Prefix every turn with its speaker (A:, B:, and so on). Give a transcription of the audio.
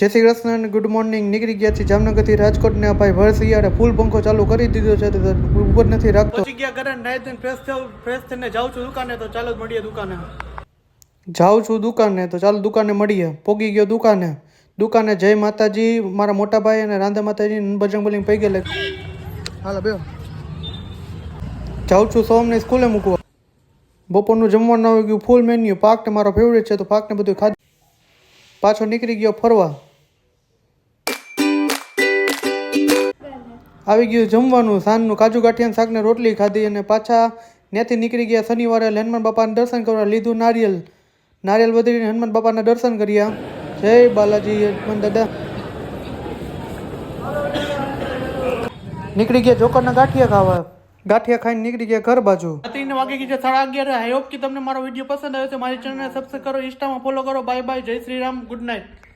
A: જય શ્રી કૃષ્ણ અને good morning. નીકળી ગયા છે જામનગરથી રાજકોટને. ભાઈ ભર શિયાળે ફૂલ પંખો ચાલુ કરી દીધો છે તો ઉપર નથી રાખતો. પહોંચી ગયા ઘરે, નાઈ ધોઈને ફ્રેશ થઈને જાઉં છું દુકાને. તો ચાલો મળીએ દુકાને. જાઉં છું દુકાને તો ચાલો દુકાને મળીએ. પોગી ગયો દુકાને. જય માતાજી મારા મોટા ભાઈ અને રાંધા માતાજી બજરંગબલી પૈગે લે. હાલો બેહો. જાઉં છું સોમને સ્કૂલે મૂકવા. બપોરનું જમવાનું આવી ગયું, ફૂલ મેન્યુ. પાક ને મારો ફેવરેટ છે તો પાક ને બધું ખાધું. પાછો નીકળી ગયો ફરવા. આવી ગયું જમવાનું. સાંજનું કાજુ ગાંઠિયા શાક ને રોટલી ખાધી અને પાછા ત્યાંથી નીકળી ગયા શનિવારે હનુમાન બાપાના દર્શન કરવા. લીધું નારિયેલ વધીને હનુમાન બાપાના દર્શન કર્યા. જય બાલાજી હનુમાન દાદા. નીકળી ગયા જોકરના ગાંઠિયા ખાવા. ગાંઠિયા ખાઈને નીકળી ગયા ઘર બાજુ. રાત્રિને વાગી ગઈ છે 11:30. આઈ હોપ કે તમને મારો વિડીયો પસંદ આવ્યો છે. મારી ચેનલને સબસ્ક્રાઇબ કરો, ઇન્સ્ટામાં ફોલો કરો. Bye bye. જય શ્રી રામ. Good night.